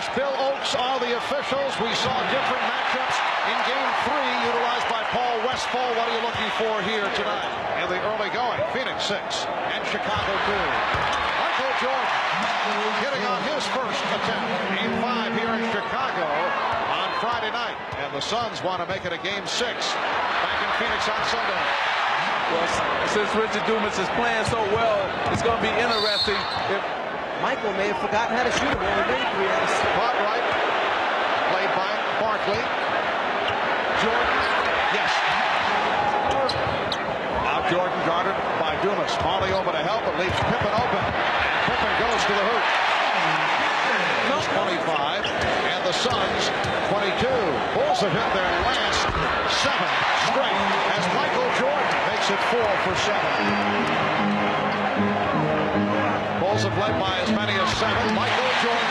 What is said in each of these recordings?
Marsh, Bill Oakes are the officials. We saw different matchups in Game 3 utilized by Paul Westphal. What are you looking for here tonight? In the early going, Phoenix 6 and Chicago 2. Michael Jordan hitting on his first attempt. Game 5 here in Chicago on Friday night. And the Suns want to make it a Game 6 back in Phoenix on Sunday. Well, since Richard Dumas is playing so well, it's going to be interesting if Michael may have forgotten how to shoot him. Only made 3 out of 6. Caught right. Played by Barkley. Jordan. Yes. Now Jordan guarded by Dumas. Molly over to help, but leaves Pippen open. And Pippen goes to the hoop. 25. And the Suns 22. Bulls have hit their last 7 straight as Michael Jordan makes it 4 for 7. Bulls have led by as many as 7. Michael Jordan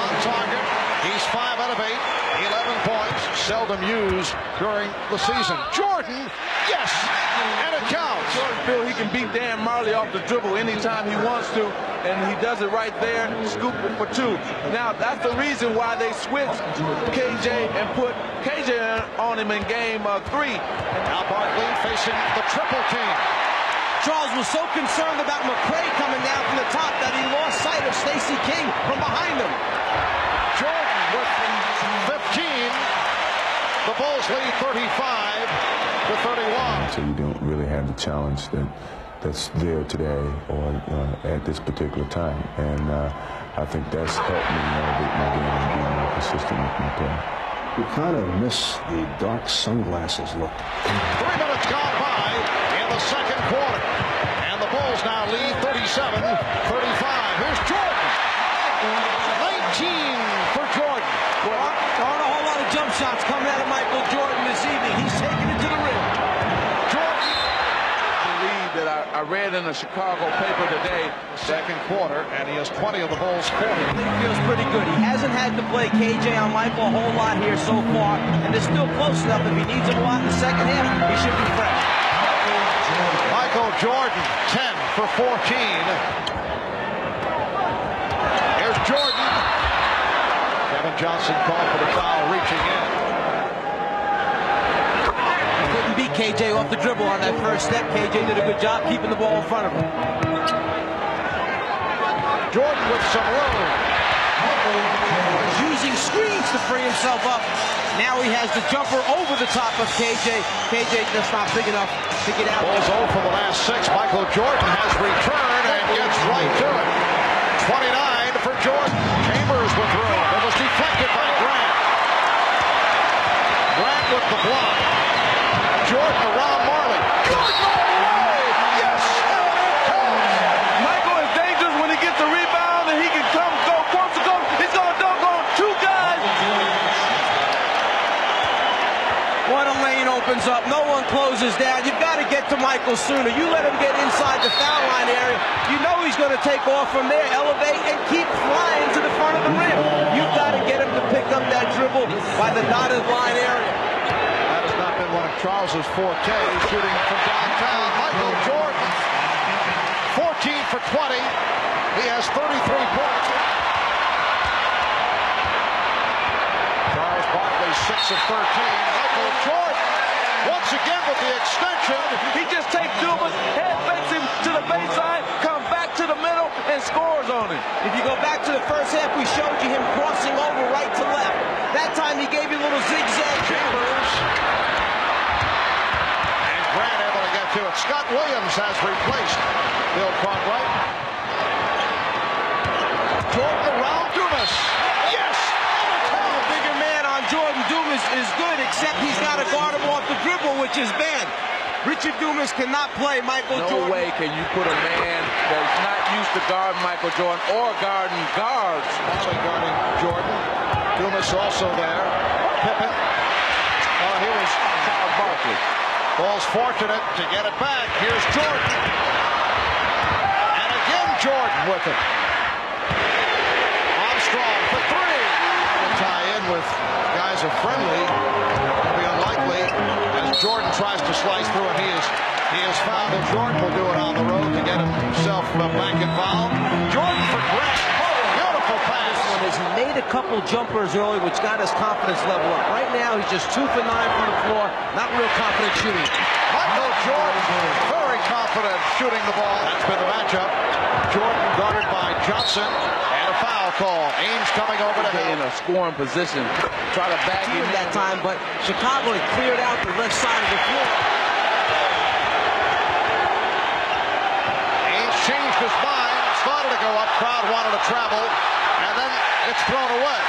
on target. He's 5 out of 8. 11 points. Seldom used during the season. Jordan, yes, and it counts. Jordan feels he can beat Dan Marley off the dribble anytime he wants to, and he does it right there, scoop it for 2. Now, that's the reason why they switched KJ and put KJ on him in Game 3. Now Barkley facing the triple team. Charles was so concerned about McCray coming down from the top that he lost sight of Stacey King from behind him. Jordan with 15. The Bulls lead 35 to 31. So you don't really have the challenge that's there today or at this particular time. And I think that's helped me elevate my game and be more consistent with my play. You kind of miss the dark sunglasses look. 3 minutes gone by in the second quarter. And the Bulls now lead 37-35. Here's Jordan. 19 for Jordan. Well, aren't a whole lot of jump shots coming out of Michael Jordan this evening. He's taking it to the rim. Jordan. The lead that I read in a Chicago paper today. Second quarter, and he has 20 of the Bulls' 40. He feels pretty good. He hasn't had to play KJ on Michael a whole lot here so far, and they're still close enough. If he needs him a lot in the second half, he should be fresh. Michael Jordan, 10 for 14. Here's Jordan. Kevin Johnson called for the foul, reaching in. Couldn't beat KJ off the dribble on that first step. KJ did a good job keeping the ball in front of him. Jordan with some room. Using screens to free himself up. Now he has the jumper over the top of KJ. KJ just not big enough to get out. Bulls 0 for the last 6. Michael Jordan has returned and gets right to it. 29 for Jordan. Chambers with room. It was deflected by Grant. Grant with the block. Jordan around Marley. Jordan all the way! Yes! Michael is dangerous when he gets the rebound and he can go coast to coast. He's going to dunk on 2 guys. One lane opens up. No one closes down. You've got to get to Michael sooner. You let him get inside the foul line area. You know he's going to take off from there, elevate, and keep flying to the front of the rim. You've got to get him to pick up that dribble by the dotted line area. That has not been one of Charles's forte, shooting from downtown. Michael Jordan, 14 for 20. He has 33 points. Charles Barkley, 6 of 13. Michael Jordan, once again with the extension. He just takes Dumas, head fakes him to the baseline, come back to the middle, and scores on him. If you go back to the first half, we showed you him crossing over right to left. That time he gave you a little zigzag. Chambers. And Grant able to get to it. Scott Williams has replaced Bill Cartwright. Jordan around Dumas. Yes! The bigger man on Jordan. Dumas is good, except he's got to guard him off the dribble, which is bad. Richard Dumas cannot play Michael Jordan. No way can you put a man that's not used to guarding Michael Jordan or guarding guards. Marley guarding Jordan. Dumas also there. Pippen. Oh, here is Charles Barkley. Ball's fortunate to get it back. Here's Jordan. And again Jordan with it. Armstrong for 3. We'll tie in with guys are friendly. It'll be unlikely as Jordan tries to slice through, and he is fouled. And Jordan will do it on the road to get himself back involved. Jordan for Grant. Beautiful pass. This one is He made a couple jumpers early, which got his confidence level up. Right now, he's just 2 for 9 from the floor. Not real confident shooting. Michael Jordan, very confident shooting the ball. That's been the matchup. Jordan guarded by Johnson, and a foul call. Ainge coming over to him. In a scoring position, try to back him That time, but Chicago had cleared out the left side of the floor. Ainge changed his mind, started to go up, crowd wanted to travel, and then it's thrown away.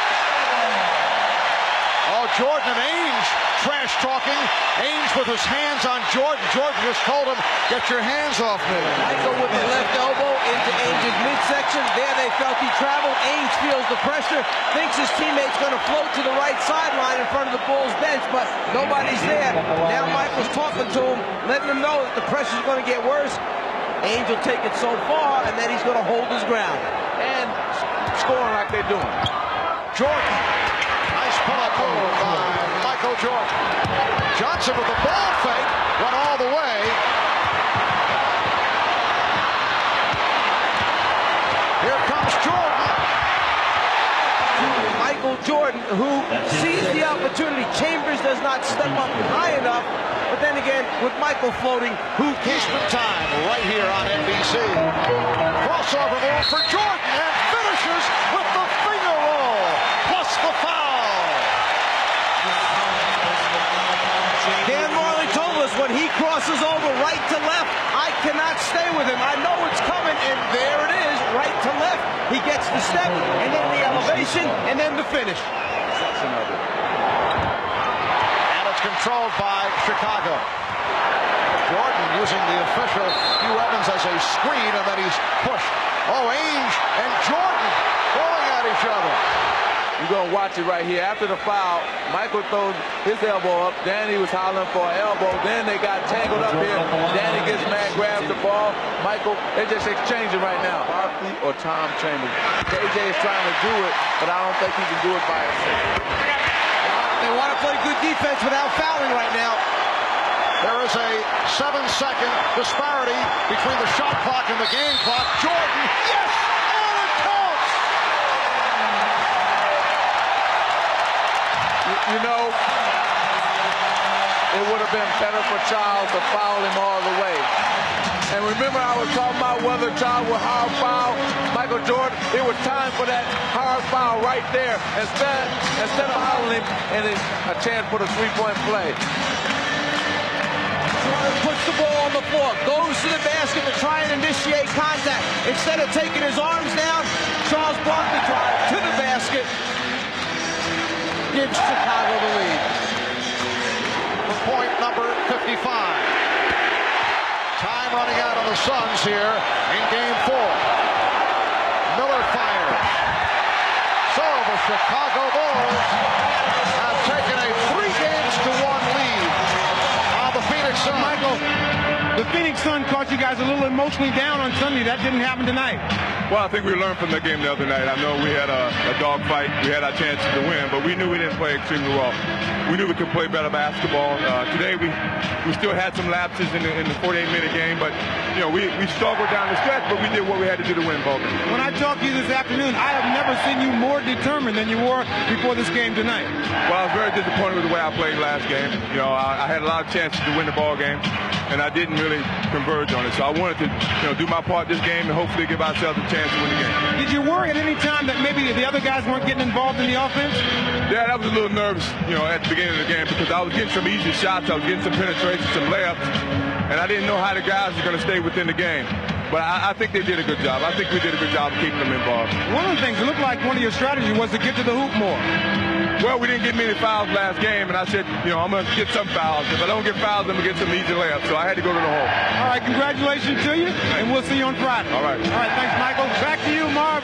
Oh, Jordan and Ainge trash talking. Ainge with his hands on Jordan. Jordan just told him, get your hands off me. Michael with the left elbow into Ainge's midsection. There they felt he traveled. Ainge feels the pressure, thinks his teammate's going to float to the right sideline in front of the Bulls bench, but nobody's there. Now Michael's talking to him, letting him know that the pressure's going to get worse. Ainge will take it so far, and then he's going to hold his ground. and scoring like they're doing. Jordan, nice pull-up move by Michael Jordan. Johnson with the ball fake, went all the way. Here comes Jordan. Michael Jordan, who sees the opportunity. Chambers does not step up high enough. But then again, with Michael floating, who can? Time right here on NBC. Crossover move for Jordan and finishes with the finger roll plus the foul. Dan Marley told us when he crosses over right to left, I cannot stay with him. I know it's coming, and there it is, right to left. He gets the step, and then the elevation, and then the finish. And it's controlled by Chicago. Jordan using the official Hugh Evans as a screen, and then he's pushed. Oh, Ainge and Jordan going at each other. You're going to watch it right here. After the foul, Michael throws his elbow up. Danny was hollering for an elbow. Then they got tangled up here. Danny gets mad, grabs the ball. Michael, they're just exchanging right now. Barkley or Tom Chambers. KJ is trying to do it, but I don't think he can do it by himself. They want to play good defense without fouling right now. There is a 7-second disparity between the shot clock and the game clock. Jordan, yes, and it counts. You know, it would have been better for Charles to foul him all the way. And remember, I was talking about whether Charles would hard foul Michael Jordan. It was time for that hard foul right there. Instead of fouling him, and a chance for the three-point play. Puts the ball on the floor, goes to the basket to try and initiate contact. Instead of taking his arms down, Charles Barkley drives to the basket. Gives Chicago the lead. For point number 55. Time running out on the Suns here in game 4. Miller fires. So the Chicago Bulls have taken a 3-1 lead on the Phoenix Suns. Michael, the Phoenix Suns caught you guys a little emotionally down on Sunday. That didn't happen tonight. Well, I think we learned from the game the other night. I know we had a dog fight. We had our chances to win, but we knew we didn't play extremely well. We knew we could play better basketball. Today we still had some lapses in the 48-minute game, but you know we struggled down the stretch, but we did what we had to do to win ball games. When I talked to you this afternoon, I have never seen you more determined than you were before this game tonight. Well, I was very disappointed with the way I played last game. You know, I had a lot of chances to win the ball game, and I didn't really converge on it. So I wanted to, do my part this game and hopefully give ourselves a chance to win the game. Did you worry at any time that maybe the other guys weren't getting involved in the offense? Yeah, I was a little nervous, at the beginning of the game because I was getting some easy shots, I was getting some penetration, some layups, and I didn't know how the guys were going to stay within the game. But I think they did a good job. I think we did a good job of keeping them involved. One of the things, it looked like one of your strategies was to get to the hoop more. Well, we didn't get many fouls last game, and I said, I'm going to get some fouls. If I don't get fouls, I'm going to get some easy layups. So I had to go to the hole. All right, congratulations to you, and we'll see you on Friday. All right. All right, thanks, Michael. Back to you, Marv.